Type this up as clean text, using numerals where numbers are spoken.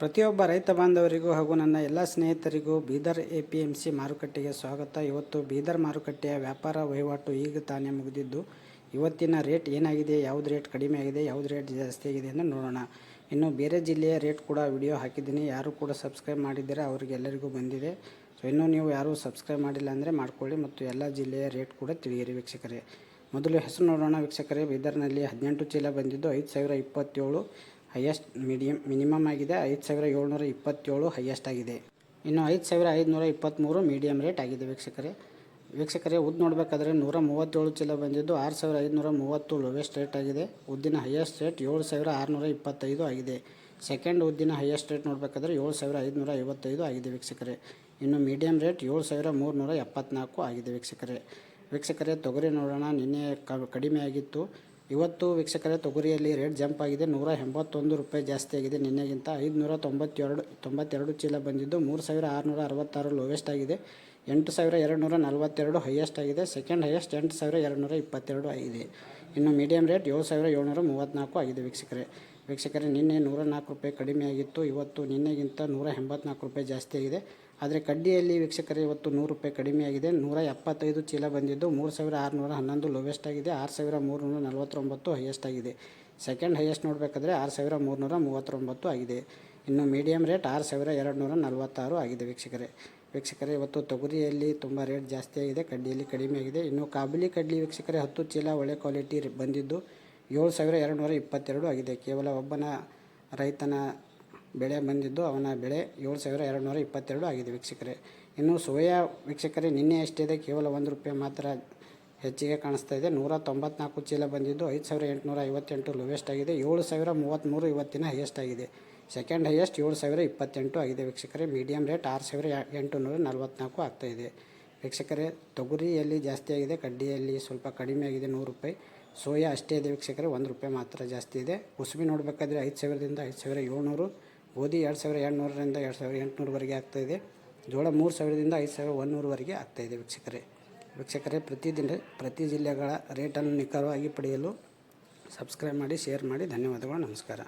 ಪ್ರತಿಯೊಬ್ಬ ರೈತ ಬಾಂಧವರಿಗೂ ಹಾಗೂ ನನ್ನ ಎಲ್ಲ ಸ್ನೇಹಿತರಿಗೂ ಬೀದರ್ APMC ಮಾರುಕಟ್ಟೆಗೆ ಸ್ವಾಗತ. ಇವತ್ತು ಬೀದರ್ ಮಾರುಕಟ್ಟೆಯ ವ್ಯಾಪಾರ ವಹಿವಾಟು ಈಗ ತಾನೇ ಮುಗಿದಿದ್ದು, ಇವತ್ತಿನ ರೇಟ್ ಏನಾಗಿದೆ, ಯಾವುದು ರೇಟ್ ಕಡಿಮೆ ಆಗಿದೆ, ಯಾವುದು ರೇಟ್ ಜಾಸ್ತಿ ಆಗಿದೆ ಎಂದು ನೋಡೋಣ. ಇನ್ನು ಬೇರೆ ಜಿಲ್ಲೆಯ ರೇಟ್ ಕೂಡ ವಿಡಿಯೋ ಹಾಕಿದ್ದೀನಿ. ಯಾರು ಕೂಡ ಸಬ್ಸ್ಕ್ರೈಬ್ ಮಾಡಿದ್ದೀರಾ ಅವರಿಗೆಲ್ಲರಿಗೂ ಬಂದಿದೆ. ಸೊ ಇನ್ನೂ ನೀವು ಯಾರೂ ಸಬ್ಸ್ಕ್ರೈಬ್ ಮಾಡಿಲ್ಲ ಅಂದರೆ ಮಾಡ್ಕೊಳ್ಳಿ ಮತ್ತು ಎಲ್ಲ ಜಿಲ್ಲೆಯ ರೇಟ್ ಕೂಡ ತಿಳಿಯಿರಿ ವೀಕ್ಷಕರೇ. ಮೊದಲು ಹೆಸರು ನೋಡೋಣ ವೀಕ್ಷಕರೇ. ಬೀದರ್ನಲ್ಲಿ 18 ಚೀಲ ಬಂದಿದ್ದು 5027 ಹೈಯೆಸ್ಟ್ ಮಿನಿಮಮ್ ಆಗಿದೆ. 5727 ಹೈಯೆಸ್ಟ್ ಆಗಿದೆ. ಇನ್ನು 5523 ಮೀಡಿಯಮ್ ರೇಟ್ ಆಗಿದೆ ವೀಕ್ಷಕರೇ. ಉದ್ದು ನೋಡಬೇಕಾದ್ರೆ 137 ಚೀಲ ಬಂದಿದ್ದು 6530 ಲೋವೆಸ್ಟ್ ರೇಟ್ ಆಗಿದೆ. ಉದ್ದಿನ ಹೈಯೆಸ್ಟ್ ರೇಟ್ 7625 ಆಗಿದೆ. ಸೆಕೆಂಡ್ ಉದ್ದಿನ ಹೈಯೆಸ್ಟ್ ರೇಟ್ ನೋಡಬೇಕಾದ್ರೆ 7555 ಆಗಿದೆ ವೀಕ್ಷಕರೇ. ಇನ್ನು ಮೀಡಿಯಮ್ ರೇಟ್ 7374 ಆಗಿದೆ ವೀಕ್ಷಕರೇ. ತೊಗರಿ ನೋಡೋಣ. ನಿನ್ನೆ ಕಡಿಮೆ ಆಗಿತ್ತು, ಇವತ್ತು ವೀಕ್ಷಕರೇ ತೊಗರಿಯಲ್ಲಿ ರೇಟ್ ಜಂಪ್ ಆಗಿದೆ. 181 ರೂಪಾಯಿ ಜಾಸ್ತಿ ಆಗಿದೆ ನಿನ್ನೆಗಿಂತ. 592 ಚೀಲ ಬಂದಿದ್ದು 3666 ಲೋವೆಸ್ಟ್ ಆಗಿದೆ. 8242 ಹೈಯೆಸ್ಟ್ ಆಗಿದೆ. ಸೆಕೆಂಡ್ ಹೈಯೆಸ್ಟ್ 8222 ಆಗಿದೆ. ಇನ್ನು ಮೀಡಿಯಮ್ ರೇಟ್ 7734 ಆಗಿದೆ ವೀಕ್ಷಕರೇ. ನಿನ್ನೆ 104 ರೂಪಾಯಿ ಕಡಿಮೆ ಆಗಿತ್ತು, ಇವತ್ತು ನಿನ್ನೆಗಿಂತ 184 ರೂಪಾಯಿ ಜಾಸ್ತಿ ಆಗಿದೆ. ಆದರೆ ಕಡ್ಡಿಯಲ್ಲಿ ವೀಕ್ಷಕರೇ ಇವತ್ತು 100 ರೂಪಾಯಿ ಕಡಿಮೆ ಆಗಿದೆ. 175 ಚೀಲ ಬಂದಿದ್ದು 3611 ಲೋವೆಸ್ಟ್ ಆಗಿದೆ. 6349 ಹೈಯೆಸ್ಟ್ ಆಗಿದೆ. ಸೆಕೆಂಡ್ ಹೈಯೆಸ್ಟ್ ನೋಡಬೇಕಾದ್ರೆ 6339 ಆಗಿದೆ. ಇನ್ನು ಮೀಡಿಯಮ್ ರೇಟ್ 6246 ಆಗಿದೆ ವೀಕ್ಷಕರೇ. ಇವತ್ತು ತೊಗರಿಯಲ್ಲಿ ತುಂಬ ರೇಟ್ ಜಾಸ್ತಿ ಆಗಿದೆ, ಕಡ್ಡಿಯಲ್ಲಿ ಕಡಿಮೆ ಆಗಿದೆ. ಇನ್ನು ಕಾಬುಲಿ ಕಡ್ಲಿ ವೀಕ್ಷಕರೇ 10 ಚೀಲ ಒಳ್ಳೆ ಕ್ವಾಲಿಟಿ ಬಂದಿದ್ದು 7222 ಆಗಿದೆ. ಕೇವಲ ಒಬ್ಬನ ರೈತನ ಬೆಳೆ ಬಂದಿದ್ದು, ಅವನ ಬೆಳೆ 7222 ಆಗಿದೆ ವೀಕ್ಷಕರೇ. ಇನ್ನು ಸೋಯಾ ವೀಕ್ಷಕರೇ ನಿನ್ನೆ ಎಷ್ಟಿದೆ, ಕೇವಲ 1 ರೂಪಾಯಿ ಮಾತ್ರ ಹೆಚ್ಚಿಗೆ ಕಾಣಿಸ್ತಾ ಇದೆ. 194 ಚೀಲ ಬಂದಿದ್ದು 5858 ಲೋವೆಸ್ಟ್ ಆಗಿದೆ. 7033 ಇವತ್ತಿನ ಹೈಯೆಸ್ಟ್ ಆಗಿದೆ. ಸೆಕೆಂಡ್ ಹೈಯೆಸ್ಟ್ 7028 ಆಗಿದೆ ವೀಕ್ಷಕರೇ. ಮೀಡಿಯಮ್ ರೇಟ್ 6844 ಆಗ್ತಾಯಿದೆ ವೀಕ್ಷಕರೇ. ತೊಗರಿಯಲ್ಲಿ ಜಾಸ್ತಿ ಆಗಿದೆ, ಕಡ್ಡಿಯಲ್ಲಿ ಸ್ವಲ್ಪ ಕಡಿಮೆ ಆಗಿದೆ 100 ರೂಪಾಯಿ. ಸೋಯಾ ಅಷ್ಟೇ ಇದೆ ವೀಕ್ಷಕರೇ, 1 ರೂಪಾಯಿ ಮಾತ್ರ ಜಾಸ್ತಿ ಇದೆ. ಕುಸುಬಿ ನೋಡಬೇಕಾದ್ರೆ 5000ದಿಂದ 5700, ಗೋಧಿ 2200ರಿಂದ 2800ವರೆಗೆ ಆಗ್ತಾಯಿದೆ. ಜೋಳ 3000ದಿಂದ 5100ವರೆಗೆ ಆಗ್ತಾಯಿದೆ ವೀಕ್ಷಕರೇ. ಪ್ರತಿ ಜಿಲ್ಲೆಗಳ ರೇಟನ್ನು ನಿಖರವಾಗಿ ಪಡೆಯಲು ಸಬ್ಸ್ಕ್ರೈಬ್ ಮಾಡಿ, ಶೇರ್ ಮಾಡಿ. ಧನ್ಯವಾದಗಳು, ನಮಸ್ಕಾರ.